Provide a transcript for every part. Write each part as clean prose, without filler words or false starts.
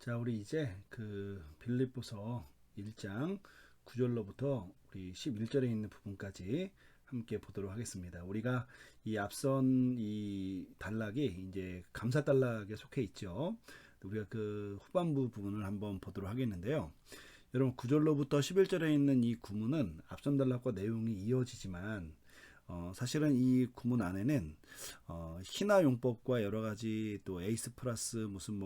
자, 우리 이제 빌립보서 1장 9절로부터 우리 11절에 있는 부분까지 함께 보도록 하겠습니다. 우리가 이 앞선 이 단락이 이제 감사 단락에 속해 있죠. 우리가 그 후반부 부분을 한번 보도록 하겠는데요. 여러분 9절로부터 11절에 있는 이 구문은 앞선 단락과 내용이 이어지지만 사실은 이 구문 안에는 신화 용법과 여러 가지 또 에이스 플러스 무슨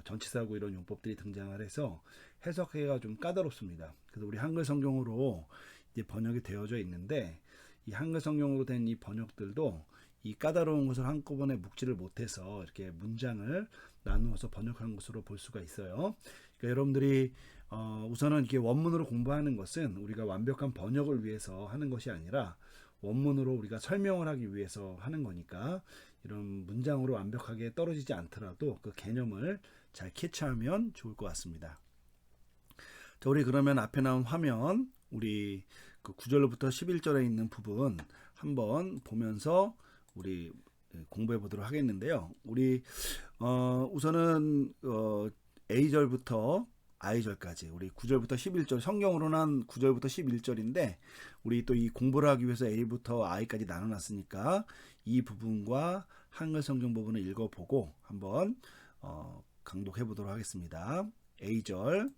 전치사고 이런 용법들이 등장을 해서 해석하기가 좀 까다롭습니다. 그래서 우리 한글 성경으로 이제 번역이 되어져 있는데 이 한글 성경으로 된 이 번역들도 이 까다로운 것을 한꺼번에 묵지를 못해서 이렇게 문장을 나누어서 번역한 것으로 볼 수가 있어요. 그러니까 여러분들이 우선은 이렇게 원문으로 공부하는 것은 우리가 완벽한 번역을 위해서 하는 것이 아니라 원문으로 우리가 설명을 하기 위해서 하는 거니까 이런 문장으로 완벽하게 떨어지지 않더라도 그 개념을 잘 캐치하면 좋을 것 같습니다. 자, 우리 그러면 앞에 나온 화면 우리 그 9절부터 11절에 있는 부분 한번 보면서 우리 공부해 보도록 하겠는데요. 우리 우선은 A절부터 I절까지 우리 9절부터 11절 성경으로는 9절부터 11절인데 우리 또 이 공부를 하기 위해서 A부터 I까지 나눠놨으니까 이 부분과 한글 성경 부분을 읽어보고 한번 강독해 보도록 하겠습니다. A절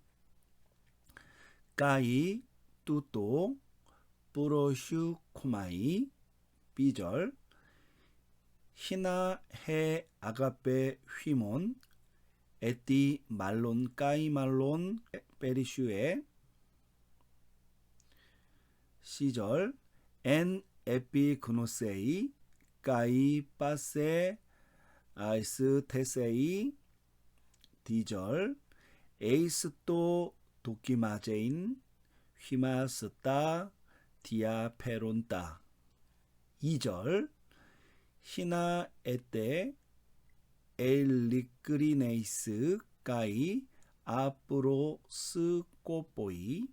까이 뚜또 뿌로슈 코마이. B절 히나 해 아가페 휘몬 에띠 말론 까이 말론 페리슈에. C절 엔 에피 그노세이 까이 빠세 아이스 테세이. D절 에이스토 도키마제인 휘마스타 디아페론타. 2절 히나 에테 엘리크리네이스 까이 아프로스코포이.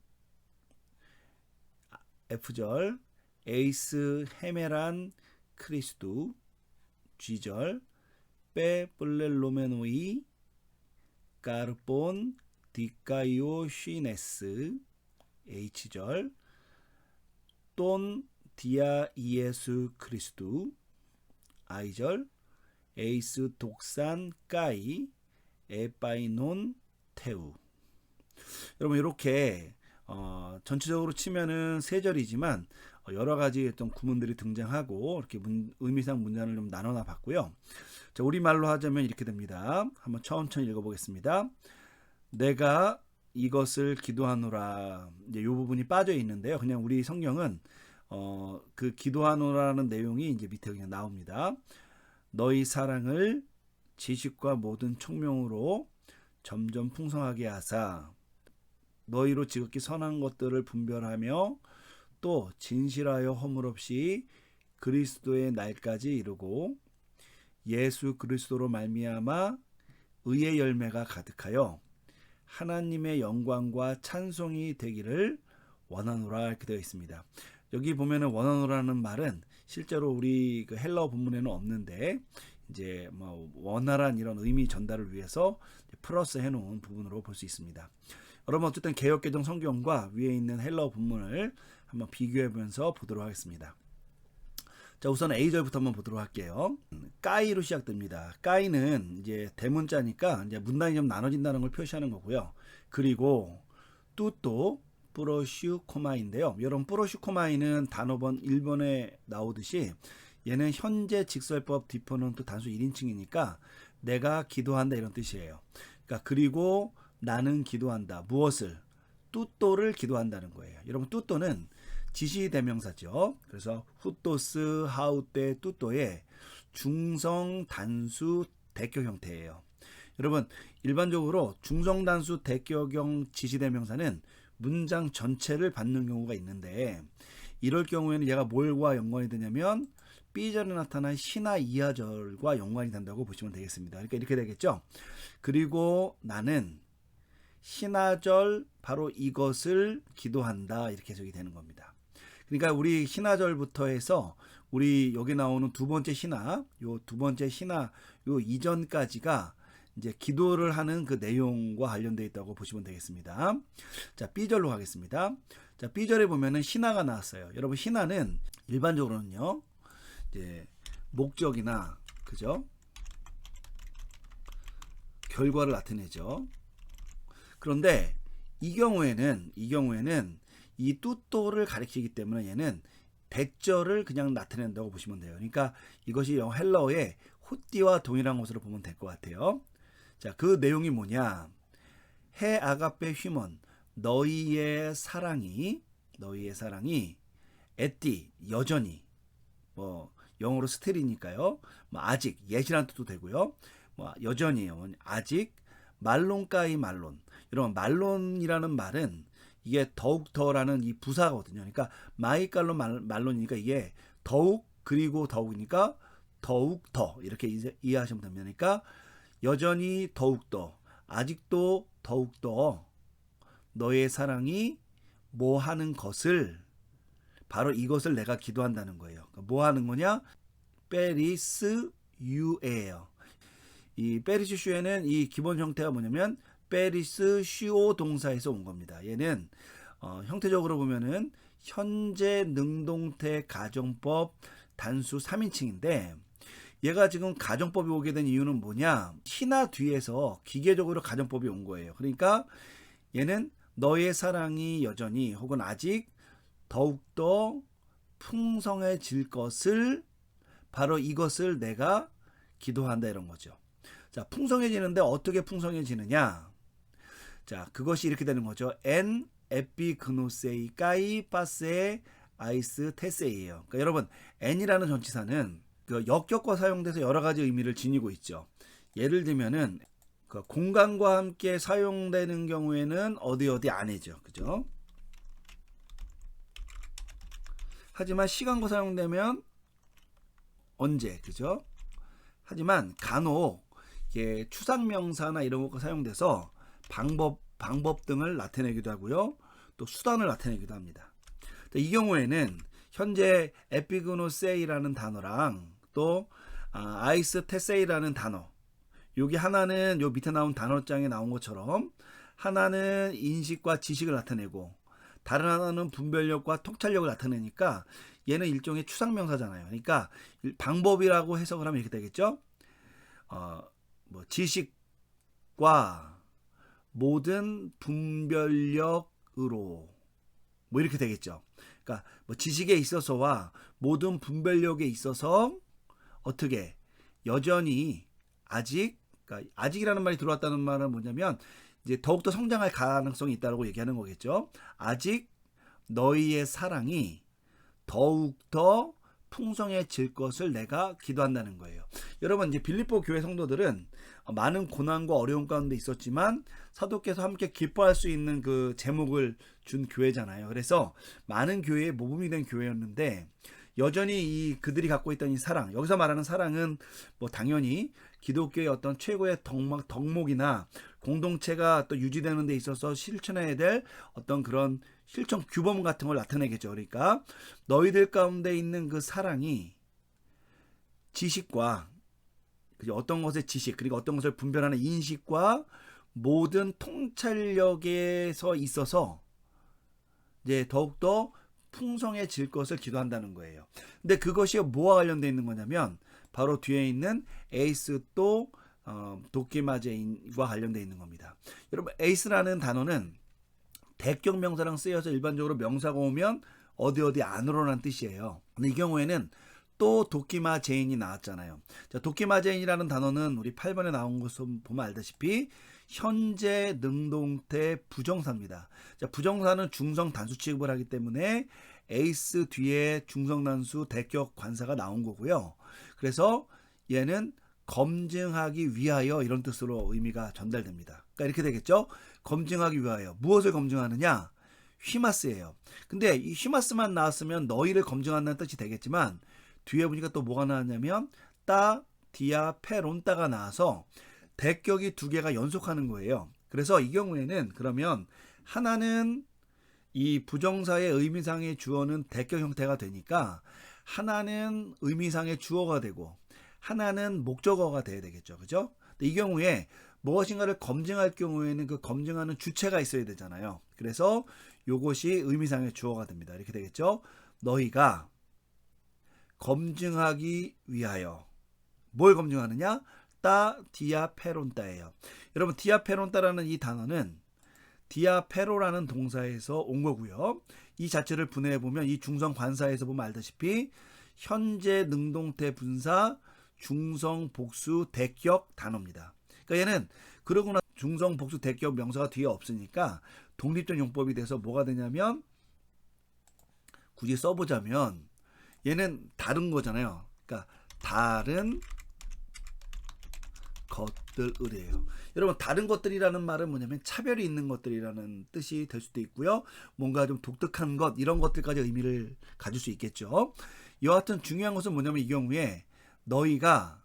F절 에이스 헤메란 크리스두. G절 빼 플렐로메노이 까르폰 디카이오 쉬네스. H절 돈 디아 이에수 크리스두. I절 에이스 독산 까이 에파이논 테우. 여러분 이렇게 전체적으로 치면은 세 절이지만 여러 가지 어떤 구문들이 등장하고 이렇게 의미상 문장을 좀 나눠 봤고요. 자, 우리말로 하자면 이렇게 됩니다. 한번 천천히 읽어보겠습니다. 내가 이것을 기도하노라. 이제 이 부분이 빠져 있는데요. 그냥 우리 성경은 그 기도하노라는 내용이 이제 밑에 그냥 나옵니다. 너희 사랑을 지식과 모든 총명으로 점점 풍성하게 하사 너희로 지극히 선한 것들을 분별하며 또 진실하여 허물 없이 그리스도의 날까지 이루고 예수 그리스도로 말미암아 의의 열매가 가득하여 하나님의 영광과 찬송이 되기를 원하노라 이렇게 되어 있습니다. 여기 보면은 원하노라는 말은 실제로 우리 그 헬라어 본문에는 없는데 이제 원활한 이런 의미 전달을 위해서 플러스 해놓은 부분으로 볼 수 있습니다. 여러분 어쨌든 개역개정 성경과 위에 있는 헬라어 본문을 한번 비교해보면서 보도록 하겠습니다. 자, 우선 A절부터 한번 보도록 할게요. 까이로 시작됩니다. 까이는 이제 대문자니까 이제 문단이 좀 나눠진다는 걸 표시하는 거고요. 그리고 뚜또 뿌로슈코마인데요. 여러분 뿌로슈코마이는 단어번 1번에 나오듯이 얘는 현재 직설법 뒷번호는 또 단수 1인칭이니까 내가 기도한다 이런 뜻이에요. 그러니까 그리고 나는 기도한다. 무엇을? 뚜또를 기도한다는 거예요. 여러분 뚜또는 지시대명사죠. 그래서 후토스 하우테 뚜또의 중성 단수 대격 형태예요. 여러분 일반적으로 중성 단수 대격형 지시대명사는 문장 전체를 받는 경우가 있는데 이럴 경우에는 얘가 뭘과 연관이 되냐면 B절에 나타난 신하 이하절과 연관이 된다고 보시면 되겠습니다. 그러니까 이렇게 되겠죠. 그리고 나는 신하절 바로 이것을 기도한다 이렇게 해석이 되는 겁니다. 그러니까 우리 신하절부터 해서 우리 여기 나오는 두 번째 신하, 요 두 번째 신하 요 이전까지가 이제 기도를 하는 그 내용과 관련되어 있다고 보시면 되겠습니다. 자, B절로 가겠습니다. 자, B절에 보면은 신하가 나왔어요. 여러분, 신하는 일반적으로는요, 이제 목적이나, 그죠? 결과를 나타내죠. 그런데 이 경우에는 이 뚜또를 가리키기 때문에 얘는 백절을 그냥 나타낸다고 보시면 돼요. 그러니까 이것이 영어 헬러어의 호띠와 동일한 것으로 보면 될 것 같아요. 자, 그 내용이 뭐냐? 해 아가페 휘먼 너희의 사랑이 에띠 여전히, 뭐 영어로 스틸이니까요. 뭐 아직, 예시란 뜻도 되고요. 뭐 여전히, 아직, 말론까이 말론. 여러분, 말론이라는 말은 이게 더욱더라는 이 부사거든요. 그러니까 마이깔론 말론이니까 이게 더욱, 그리고 더욱이니까 더욱더, 이렇게 이해하시면 됩니다. 그러니까 여전히 더욱더, 아직도 더욱더 너의 사랑이 뭐 하는 것을, 바로 이것을 내가 기도한다는 거예요. 그러니까 뭐 하는 거냐? 페리스 유에요. 이 페리스 슈에는 이 기본 형태가 뭐냐면 페리스 슈오 동사에서 온 겁니다. 얘는 형태적으로 보면은 현재 능동태 가정법 단수 3인칭인데, 얘가 지금 가정법이 오게 된 이유는 뭐냐? 신하 뒤에서 기계적으로 가정법이 온 거예요. 그러니까 얘는 너의 사랑이 여전히 혹은 아직 더욱더 풍성해질 것을, 바로 이것을 내가 기도한다, 이런 거죠. 자, 풍성해지는데 어떻게 풍성해지느냐? 자, 그것이 이렇게 되는 거죠. 엔 에피그노세이 까이 파세 아이스 테세이에요. 그러니까 여러분, 엔이라는 전치사는 그 역격과 사용돼서 여러 가지 의미를 지니고 있죠. 예를 들면은 그 공간과 함께 사용되는 경우에는 어디 안에죠. 그죠? 하지만 시간과 사용되면 언제, 그죠? 하지만 간혹 이게 추상명사나 이런 것과 사용돼서 방법 등을 나타내기도 하고요. 또 수단을 나타내기도 합니다. 이 경우에는 현재 에피그노세이라는 단어랑 또 아이스 테세이라는 단어, 여기 하나는 요 밑에 나온 단어장에 나온 것처럼 하나는 인식과 지식을 나타내고 다른 하나는 분별력과 통찰력을 나타내니까 얘는 일종의 추상명사잖아요. 그러니까 방법이라고 해석을 하면 이렇게 되겠죠. 뭐 지식과 모든 분별력으로, 뭐 이렇게 되겠죠. 그러니까 뭐 지식에 있어서와 모든 분별력에 있어서 어떻게 여전히 아직, 그러니까 아직이라는 말이 들어왔다는 말은 뭐냐면 이제 더욱더 성장할 가능성이 있다고 얘기하는 거겠죠. 아직 너희의 사랑이 더욱더 풍성해질 것을 내가 기도한다는 거예요. 여러분, 이제 빌립보 교회 성도들은 많은 고난과 어려움 가운데 있었지만 사도께서 함께 기뻐할 수 있는 그 제목을 준 교회잖아요. 그래서 많은 교회의 모범이 된 교회였는데, 여전히 그들이 갖고 있던 이 사랑, 여기서 말하는 사랑은 뭐 당연히 기독교의 어떤 최고의 덕목이나 공동체가 또 유지되는 데 있어서 실천해야 될 어떤 그런 실천 규범 같은 걸 나타내겠죠. 그러니까 너희들 가운데 있는 그 사랑이 지식과, 어떤 것의 지식, 그리고 어떤 것을 분별하는 인식과 모든 통찰력에서 있어서 이제 더욱더 풍성해질 것을 기도한다는 거예요. 근데 그것이 뭐와 관련되어 있는 거냐면 바로 뒤에 있는 에이스 또 도끼마제인과 관련되어 있는 겁니다. 여러분, 에이스라는 단어는 대격 명사랑 쓰여서 일반적으로 명사가 오면 어디 안으로라는 뜻이에요. 근데 이 경우에는 또 도끼마제인이 나왔잖아요. 자, 도끼마제인이라는 단어는 우리 8번에 나온 것을 보면 알다시피 현재 능동태 부정사입니다. 자, 부정사는 중성 단수 취급을 하기 때문에 에이스 뒤에 중성 단수 대격 관사가 나온 거고요. 그래서 얘는 검증하기 위하여, 이런 뜻으로 의미가 전달됩니다. 그러니까 이렇게 되겠죠. 검증하기 위하여. 무엇을 검증하느냐? 휘마스예요. 근데 이 휘마스만 나왔으면 너희를 검증한다는 뜻이 되겠지만 뒤에 보니까 또 뭐가 나왔냐면 따, 디아, 페론따가 나와서 대격이 두 개가 연속하는 거예요. 그래서 이 경우에는 그러면 하나는 이 부정사의 의미상의 주어는 대격 형태가 되니까 하나는 의미상의 주어가 되고 하나는 목적어가 돼야 되겠죠. 그죠? 이 경우에 무엇인가를 검증할 경우에는 그 검증하는 주체가 있어야 되잖아요. 그래서 요것이 의미상의 주어가 됩니다. 이렇게 되겠죠. 너희가 검증하기 위하여. 뭘 검증하느냐? 디아페론따예요. 여러분, 디아페론따라는 이 단어는 디아페로라는 동사에서 온 거고요. 이 자체를 분해해 보면 이 중성 관사에서 보면 알다시피 현재 능동태 분사 중성 복수 대격 단어입니다. 그러니까 얘는 그러거나 중성 복수 대격 명사가 뒤에 없으니까 독립적 용법이 돼서 뭐가 되냐면, 굳이 써보자면 얘는 다른 거잖아요. 그러니까 다른 것들이에요. 여러분, 다른 것들이라는 말은 뭐냐면 차별이 있는 것들이라는 뜻이 될 수도 있고요. 뭔가 좀 독특한 것, 이런 것들까지 의미를 가질 수 있겠죠. 여하튼 중요한 것은 뭐냐면 이 경우에 너희가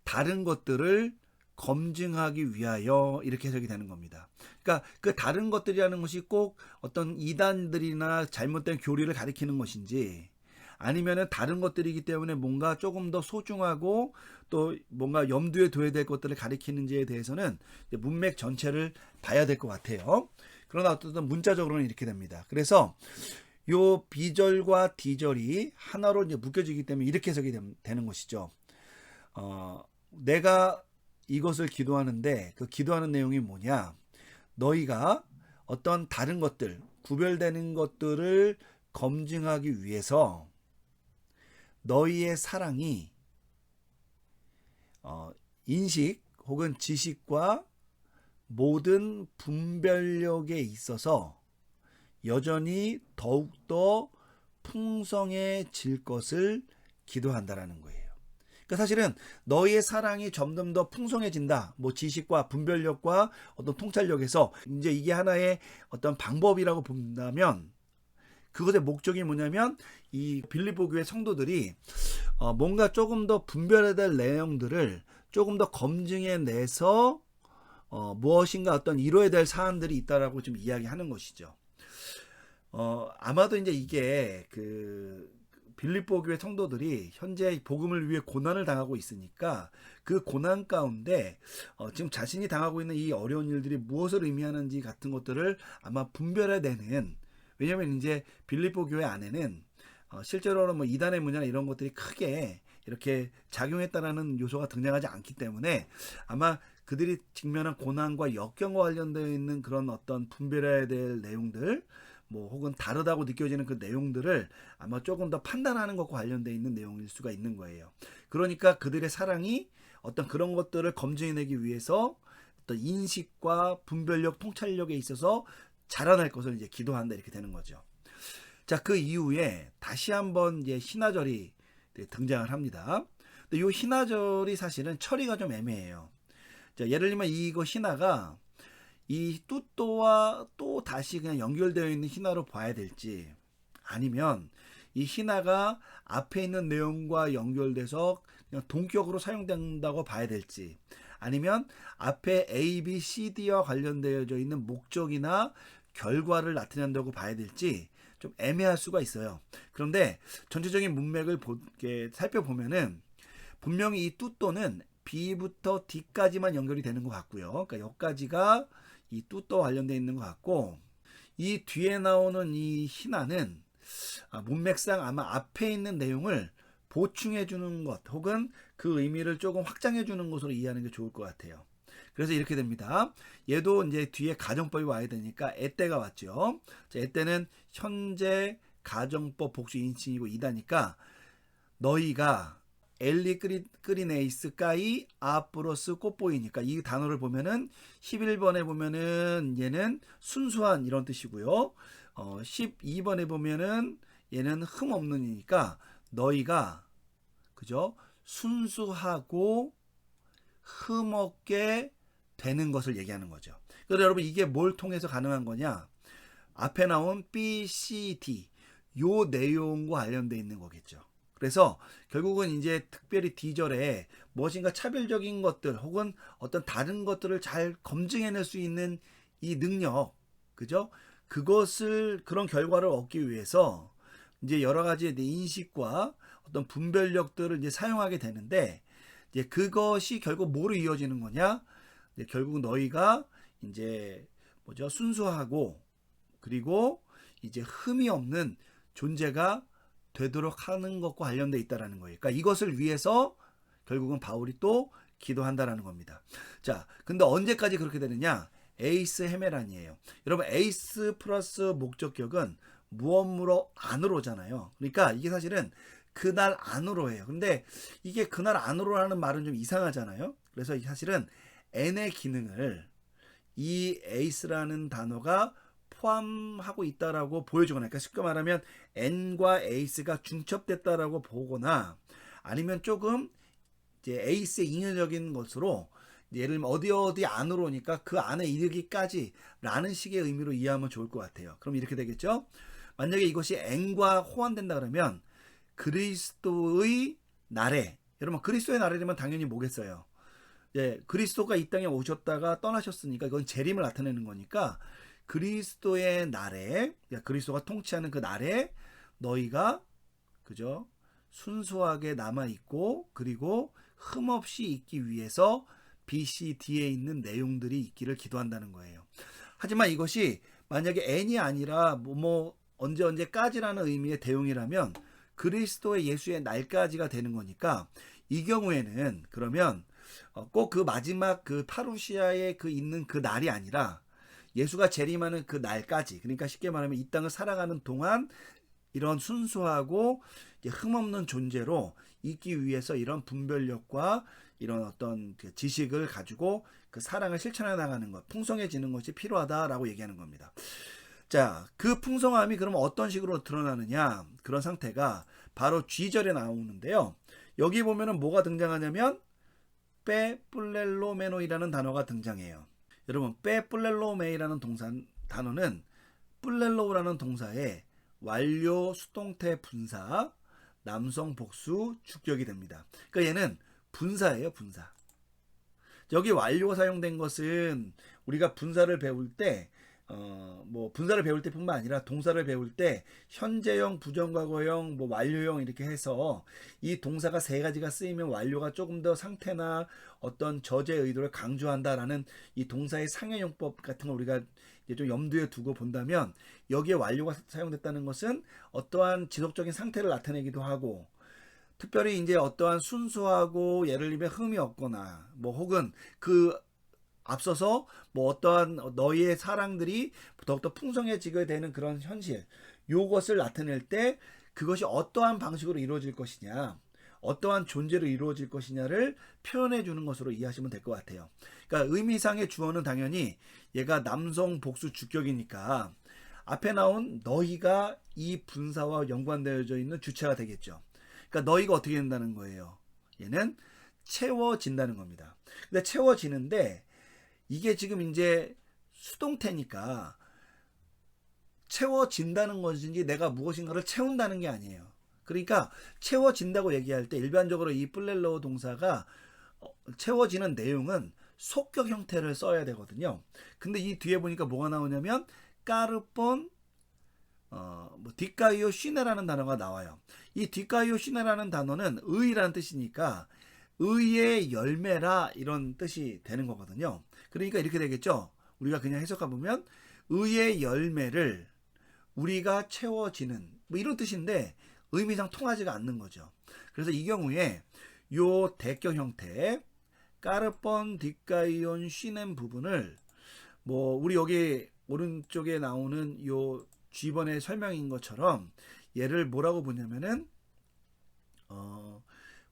다른 것들을 검증하기 위하여 이렇게 해석이 되는 겁니다. 그러니까 그 다른 것들이라는 것이 꼭 어떤 이단들이나 잘못된 교리를 가리키는 것인지, 아니면은 다른 것들이기 때문에 뭔가 조금 더 소중하고 또 뭔가 염두에 둬야 될 것들을 가리키는지에 대해서는 문맥 전체를 봐야 될 것 같아요. 그러나 어쨌든 문자적으로는 이렇게 됩니다. 그래서 요 B절과 D절이 하나로 이제 묶여지기 때문에 이렇게 해석이 되는 것이죠. 내가 이것을 기도하는데 그 기도하는 내용이 뭐냐? 너희가 어떤 다른 것들, 구별되는 것들을 검증하기 위해서 너희의 사랑이 인식 혹은 지식과 모든 분별력에 있어서 여전히 더욱더 풍성해질 것을 기도한다라는 거예요. 그러니까 사실은 너희의 사랑이 점점 더 풍성해진다. 뭐 지식과 분별력과 어떤 통찰력에서 이제 이게 하나의 어떤 방법이라고 본다면, 그것의 목적이 뭐냐면 이 빌립보 교회 성도들이 뭔가 조금 더 분별해야 될 내용들을 조금 더 검증해내서 무엇인가 어떤 이루어야 될 사안들이 있다라고 좀 이야기하는 것이죠. 아마도 이제 이게 그 빌립보 교회 성도들이 현재 복음을 위해 고난을 당하고 있으니까 그 고난 가운데 지금 자신이 당하고 있는 이 어려운 일들이 무엇을 의미하는지 같은 것들을 아마 분별해내는, 왜냐하면 이제 빌립보 교회 안에는 실제로는 뭐 이단의 문제나 이런 것들이 크게 이렇게 작용했다라는 요소가 등장하지 않기 때문에 아마 그들이 직면한 고난과 역경과 관련되어 있는 그런 어떤 분별해야 될 내용들, 뭐 혹은 다르다고 느껴지는 그 내용들을 아마 조금 더 판단하는 것과 관련되어 있는 내용일 수가 있는 거예요. 그러니까 그들의 사랑이 어떤 그런 것들을 검증해내기 위해서 어떤 인식과 분별력, 통찰력에 있어서 자라날 것을 이제 기도한다, 이렇게 되는 거죠. 자, 그 이후에 다시 한번 이제 신하절이 등장을 합니다. 근데 이 신하절이 사실은 처리가 좀 애매해요. 자, 예를 들면 이거 신하가 이 뚜또와 또 다시 그냥 연결되어 있는 신하로 봐야 될지, 아니면 이 신하가 앞에 있는 내용과 연결돼서 그냥 동격으로 사용된다고 봐야 될지, 아니면 앞에 A, B, C, D와 관련되어져 있는 목적이나 결과를 나타낸다고 봐야 될지 좀 애매할 수가 있어요. 그런데 전체적인 문맥을 살펴보면은 분명히 이 뚜또는 B부터 D까지만 연결이 되는 것 같고요. 그러니까 여기까지가 이 뚜또와 관련되어 있는 것 같고, 이 뒤에 나오는 이 신하는 문맥상 아마 앞에 있는 내용을 보충해 주는 것 혹은 그 의미를 조금 확장해 주는 것으로 이해하는 게 좋을 것 같아요. 그래서 이렇게 됩니다. 얘도 이제 뒤에 가정법이 와야 되니까 에때가 왔죠. 자, 에때는 현재 가정법 복수 인칭이고 이다니까 너희가 엘리 끄리네이스까이 아프로스 꽃보이니까 이 단어를 보면은 11번에 보면은 얘는 순수한 이런 뜻이고요. 12번에 보면은 얘는 흠 없는이니까 너희가, 그죠? 순수하고 흠 없게 되는 것을 얘기하는 거죠. 그래서 여러분, 이게 뭘 통해서 가능한 거냐? 앞에 나온 B, C, D 요 내용과 관련되어 있는 거겠죠. 그래서 결국은 이제 특별히 D절에 무엇인가 차별적인 것들 혹은 어떤 다른 것들을 잘 검증해낼 수 있는 이 능력, 그죠? 그런 결과를 얻기 위해서 이제 여러 가지의 인식과 어떤 분별력들을 이제 사용하게 되는데, 이제 그것이 결국 뭐로 이어지는 거냐? 결국 너희가 이제 뭐죠? 순수하고 그리고 이제 흠이 없는 존재가 되도록 하는 것과 관련돼 있다라는 거예요. 그러니까 이것을 위해서 결국은 바울이 또 기도한다라는 겁니다. 자, 근데 언제까지 그렇게 되느냐? 에이스 헤메란이에요. 여러분, 에이스 플러스 목적격은 무엇무로 안으로잖아요. 그러니까 이게 사실은 그날 안으로예요. 근데 이게 그날 안으로라는 말은 좀 이상하잖아요. 그래서 사실은 n의 기능을 이 에이스라는 단어가 포함하고 있다라고 보여주거나, 그러니까 쉽게 말하면 n과 에이스가 중첩됐다라고 보거나, 아니면 조금 이제 에이스의 인연적인 것으로 예를 들면 어디 안으로니까 그 안에 이르기까지 라는 식의 의미로 이해하면 좋을 것 같아요. 그럼 이렇게 되겠죠. 만약에 이것이 n과 호환된다 그러면 그리스도의 나래, 여러분 그리스도의 나래라면 당연히 뭐겠어요? 예, 그리스도가 이 땅에 오셨다가 떠나셨으니까 이건 재림을 나타내는 거니까 그리스도의 날에, 그리스도가 통치하는 그 날에 너희가 그죠? 순수하게 남아 있고 그리고 흠없이 있기 위해서 BC 뒤에 있는 내용들이 있기를 기도한다는 거예요. 하지만 이것이 만약에 n이 아니라 뭐 언제까지라는 의미의 대용이라면 그리스도의 예수의 날까지가 되는 거니까 이 경우에는 그러면 꼭 그 마지막 그 파루시아에 그 있는 그 날이 아니라 예수가 재림하는 그 날까지, 그러니까 쉽게 말하면 이 땅을 살아가는 동안 이런 순수하고 흠없는 존재로 있기 위해서 이런 분별력과 이런 어떤 그 지식을 가지고 그 사랑을 실천해 나가는 것, 풍성해지는 것이 필요하다라고 얘기하는 겁니다. 자, 그 풍성함이 그러면 어떤 식으로 드러나느냐, 그런 상태가 바로 G절에 나오는데요. 여기 보면은 뭐가 등장하냐면 빼뿔렐로메노이라는 단어가 등장해요. 여러분, 빼뿔렐로메이라는 단어는 뿔렐로라는 동사의 완료 수동태 분사, 남성 복수 주격이 됩니다. 그러니까 얘는 분사예요, 분사. 여기 완료가 사용된 것은 우리가 분사를 배울 때 분사를 배울 때뿐만 아니라 동사를 배울 때 현재형, 부정과거형, 완료형 이렇게 해서 이 동사가 세 가지가 쓰이면 완료가 조금 더 상태나 어떤 저지의 의도를 강조한다라는 이 동사의 상해용법 같은 걸 우리가 이제 좀 염두에 두고 본다면 여기에 완료가 사용됐다는 것은 어떠한 지속적인 상태를 나타내기도 하고 특별히 이제 어떠한 순수하고 예를 들면 흠이 없거나 혹은 그 앞서서 어떠한 너희의 사랑들이 더욱더 풍성해지게 되는 그런 현실, 요것을 나타낼 때 그것이 어떠한 방식으로 이루어질 것이냐, 어떠한 존재로 이루어질 것이냐를 표현해 주는 것으로 이해하시면 될 것 같아요. 그러니까 의미상의 주어는 당연히 얘가 남성 복수 주격이니까 앞에 나온 너희가 이 분사와 연관되어져 있는 주체가 되겠죠. 그러니까 너희가 어떻게 된다는 거예요. 얘는 채워진다는 겁니다. 근데 채워지는데 이게 지금 이제 수동태니까 채워진다는 것인지 내가 무엇인가를 채운다는 게 아니에요. 그러니까 채워진다고 얘기할 때 일반적으로 이 뿔렐로 동사가 채워지는 내용은 속격 형태를 써야 되거든요. 근데 이 뒤에 보니까 뭐가 나오냐면 까르폰 디카이오 쉬네라는 단어가 나와요. 이 디카이오 쉬네라는 단어는 의라는 뜻이니까 의의 열매라 이런 뜻이 되는 거거든요. 그러니까 이렇게 되겠죠. 우리가 그냥 해석해 보면 의의 열매를 우리가 채워지는 이런 뜻인데 의미상 통하지가 않는 거죠. 그래서 이 경우에 요 대격 형태 까르폰 디카이온 쉬넨 부분을 우리 여기 오른쪽에 나오는 요 G번의 설명인 것처럼 얘를 뭐라고 보냐면은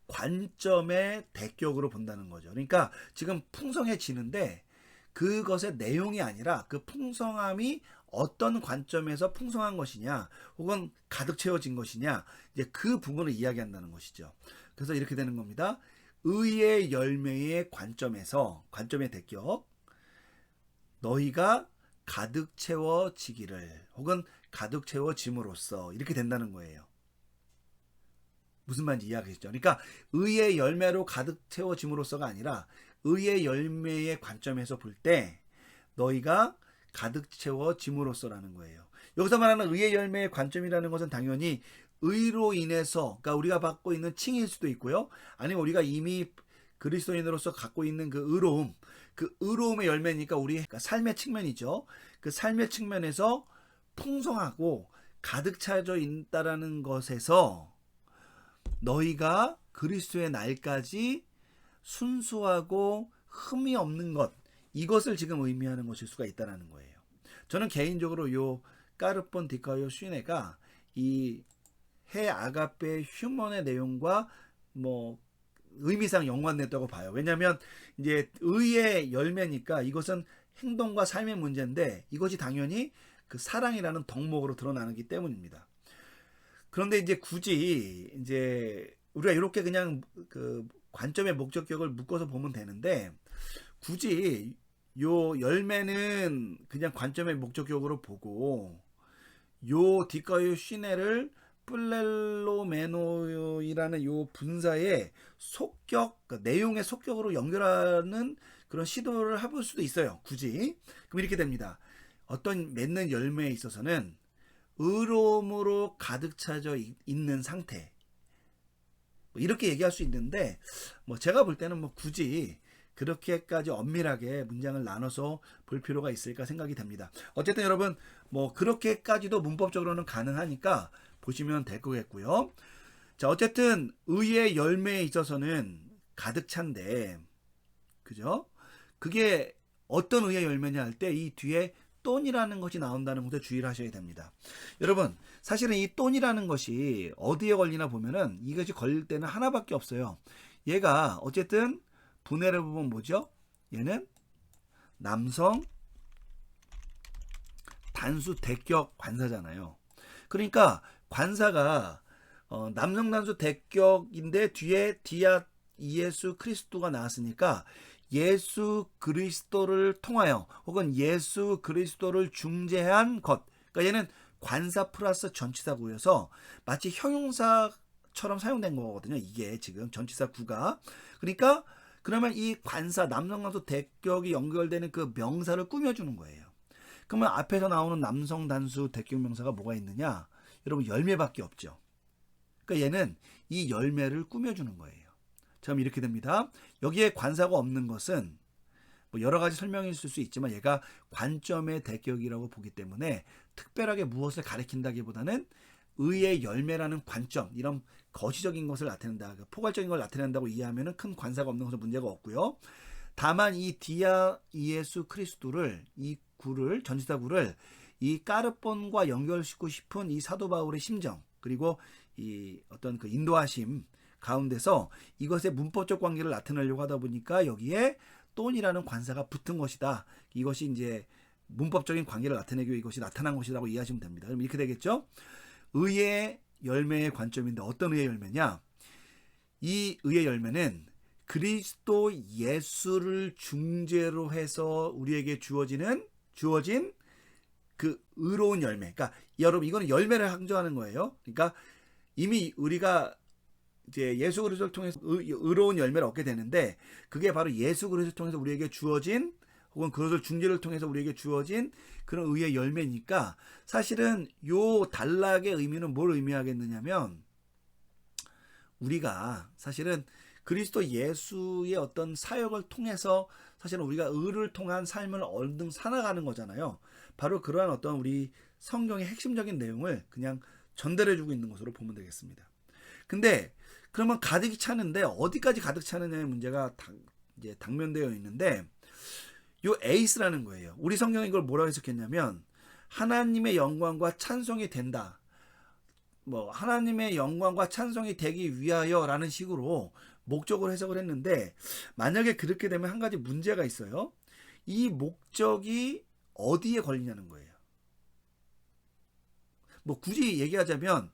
관점의 대격으로 본다는 거죠. 그러니까 지금 풍성해지는데 그것의 내용이 아니라 그 풍성함이 어떤 관점에서 풍성한 것이냐 혹은 가득 채워진 것이냐 이제 그 부분을 이야기한다는 것이죠. 그래서 이렇게 되는 겁니다. 의의 열매의 관점에서 관점의 대격 너희가 가득 채워지기를 혹은 가득 채워짐으로써 이렇게 된다는 거예요. 무슨 말인지 이해하겠죠? 그러니까 의의 열매로 가득 채워짐으로써가 아니라 의의 열매의 관점에서 볼 때 너희가 가득 채워짐으로써라는 거예요. 여기서 말하는 의의 열매의 관점이라는 것은 당연히 의로 인해서 그러니까 우리가 받고 있는 칭일 수도 있고요. 아니면 우리가 이미 그리스도인으로서 갖고 있는 그 의로움 그 의로움의 열매니까 우리 삶의 측면이죠. 그 삶의 측면에서 풍성하고 가득 차져 있다라는 것에서 너희가 그리스도의 날까지 순수하고 흠이 없는 것, 이것을 지금 의미하는 것일 수가 있다는 거예요. 저는 개인적으로 요 까르폰 디카요 슈네가 이 해 아가페 휴먼의 내용과 뭐 의미상 연관됐다고 봐요. 왜냐하면 이제 의의 열매니까 이것은 행동과 삶의 문제인데 이것이 당연히 그 사랑이라는 덕목으로 드러나기 때문입니다. 그런데 이제 굳이 이제 우리가 이렇게 그냥 그 관점의 목적격을 묶어서 보면 되는데 굳이 요 열매는 그냥 관점의 목적격으로 보고 요 디카요 시네를 플렐로메노이라는 요 분사의 속격, 그러니까 내용의 속격으로 연결하는 그런 시도를 해볼 수도 있어요. 굳이. 그럼 이렇게 됩니다. 어떤 맺는 열매에 있어서는 의로움으로 가득 차져 있는 상태. 이렇게 얘기할 수 있는데 뭐 제가 볼 때는 뭐 굳이 그렇게까지 엄밀하게 문장을 나눠서 볼 필요가 있을까 생각이 됩니다. 어쨌든 여러분 뭐 그렇게까지도 문법적으로는 가능하니까 보시면 될 거겠고요. 자, 어쨌든 의의 열매에 있어서는 가득 찬데, 그죠? 그게 어떤 의의 열매냐 할 때 이 뒤에 똔이라는 것이 나온다는 것에 주의를 하셔야 됩니다. 여러분, 사실은 이 똔이라는 것이 어디에 걸리나 보면은 이것이 걸릴 때는 하나밖에 없어요. 얘가 어쨌든 분해를 보면 뭐죠? 얘는 남성 단수 대격 관사잖아요. 그러니까 관사가 남성 단수 대격인데 뒤에 디아 예수 그리스도가 나왔으니까 예수 그리스도를 통하여 혹은 예수 그리스도를 중재한 것. 그러니까 얘는 관사 플러스 전치사구여서 마치 형용사처럼 사용된 거거든요. 이게 지금 전치사 구가. 그러니까 그러면 이 관사 남성 단수 대격이 연결되는 그 명사를 꾸며주는 거예요. 그러면 앞에서 나오는 남성 단수 대격 명사가 뭐가 있느냐? 여러분 열매밖에 없죠. 그러니까 얘는 이 열매를 꾸며주는 거예요. 그럼 이렇게 됩니다. 여기에 관사가 없는 것은 뭐 여러 가지 설명이 있을 수 있지만 얘가 관점의 대격이라고 보기 때문에 특별하게 무엇을 가리킨다기보다는 의의 열매라는 관점, 이런 거시적인 것을 나타낸다, 포괄적인 걸 나타낸다고 이해하면 큰 관사가 없는 것은 문제가 없고요. 다만 이 디아 예수 크리스도를 이 구를 전치사 구를 이 까르폰과 연결시키고 싶은 이 사도 바울의 심정 그리고 이 어떤 그 인도하심 가운데서 이것의 문법적 관계를 나타내려고 하다 보니까 여기에 똔이라는 관사가 붙은 것이다. 이것이 이제 문법적인 관계를 나타내기 위해 이것이 나타난 것이라고 이해하시면 됩니다. 그럼 이렇게 되겠죠? 의의 열매의 관점인데 어떤 의의 열매냐? 이 의의 열매는 그리스도 예수를 중재로 해서 우리에게 주어진 그 의로운 열매. 그러니까 여러분 이거는 열매를 강조하는 거예요. 그러니까 이미 우리가 이제 예수 그리스도를 통해서 의로운 열매를 얻게 되는데 그게 바로 예수 그리스도를 통해서 우리에게 주어진 혹은 그것을 중재를 통해서 우리에게 주어진 그런 의의 열매니까 사실은 요 단락의 의미는 뭘 의미하겠느냐면 우리가 사실은 그리스도 예수의 어떤 사역을 통해서 사실은 우리가 의를 통한 삶을 얼른 살아가는 거잖아요. 바로 그러한 어떤 우리 성경의 핵심적인 내용을 그냥 전달해주고 있는 것으로 보면 되겠습니다. 근데 그러면 가득이 차는데 어디까지 가득 차느냐의 문제가 이제 당면되어 있는데 요 에이스라는 거예요. 우리 성경이 이걸 뭐라고 해석했냐면 하나님의 영광과 찬송이 된다. 뭐 하나님의 영광과 찬송이 되기 위하여라는 식으로 목적으로 해석을 했는데 만약에 그렇게 되면 한 가지 문제가 있어요. 이 목적이 어디에 걸리냐는 거예요. 뭐 굳이 얘기하자면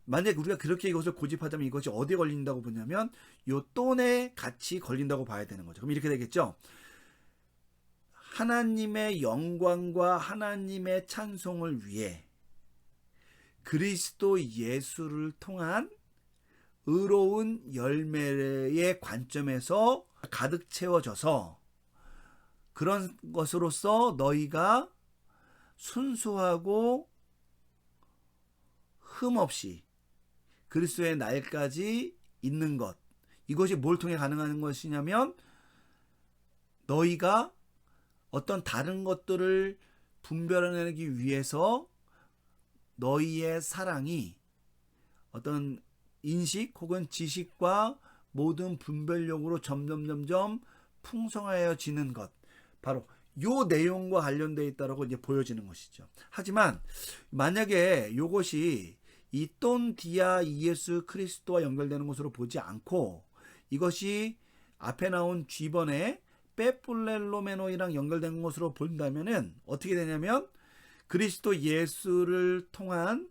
만약에 우리가 그렇게 이것을 고집하자면 이것이 어디에 걸린다고 보냐면 요 똔에 같이 걸린다고 봐야 되는 거죠. 그럼 이렇게 되겠죠. 하나님의 영광과 하나님의 찬송을 위해 그리스도 예수를 통한 의로운 열매의 관점에서 가득 채워져서 그런 것으로서 너희가 순수하고 흠없이 그리스도의 날까지 있는 것. 이것이 뭘 통해 가능한 것이냐면 너희가 어떤 다른 것들을 분별해내기 위해서 너희의 사랑이 어떤 인식 혹은 지식과 모든 분별력으로 점점 풍성하여지는 것, 바로 요 내용과 관련되어 있다라고 이제 보여지는 것이죠. 하지만 만약에 이것이 이 돈 디아 이에수 크리스토와 연결되는 것으로 보지 않고 이것이 앞에 나온 G번의 빼뿔렐로메노이랑 연결된 것으로 본다면은 어떻게 되냐면 그리스도 예수를 통한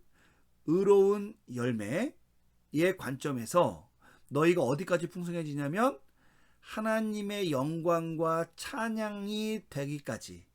의로운 열매의 관점에서 너희가 어디까지 풍성해지냐면 하나님의 영광과 찬양이 되기까지,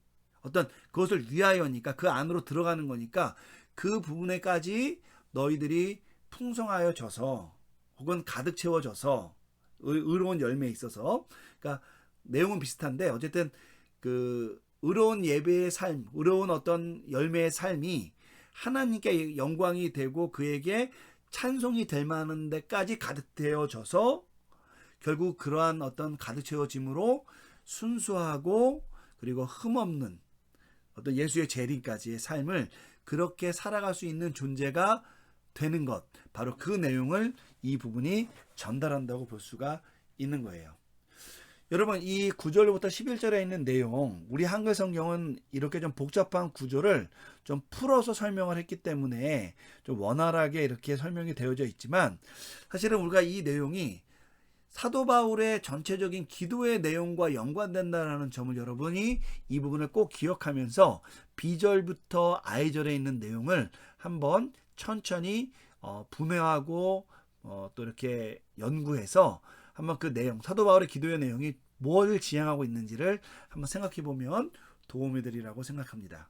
어떤 그것을 위하여니까 그 안으로 들어가는 거니까 그 부분에까지 너희들이 풍성하여져서 혹은 가득 채워져서 의로운 열매에 있어서, 그러니까 내용은 비슷한데 어쨌든 그 의로운 예배의 삶, 의로운 어떤 열매의 삶이 하나님께 영광이 되고 그에게 찬송이 될 만한 데까지 가득 되어져서 결국 그러한 어떤 가득 채워짐으로 순수하고 그리고 흠없는 어떤 예수의 재림까지의 삶을 그렇게 살아갈 수 있는 존재가 되는 것, 바로 그 내용을 이 부분이 전달한다고 볼 수가 있는 거예요. 여러분, 이 9절부터 11절에 있는 내용, 우리 한글 성경은 이렇게 좀 복잡한 구조를 좀 풀어서 설명을 했기 때문에 좀 원활하게 이렇게 설명이 되어져 있지만, 사실은 우리가 이 내용이 사도 바울의 전체적인 기도의 내용과 연관된다는 점을 여러분이 이 부분을 꼭 기억하면서 B절부터 I절에 있는 내용을 한번 천천히 분해하고 또 이렇게 연구해서 한번 그 내용, 사도 바울의 기도의 내용이 뭘 지향하고 있는지를 한번 생각해 보면 도움이 되리라고 생각합니다.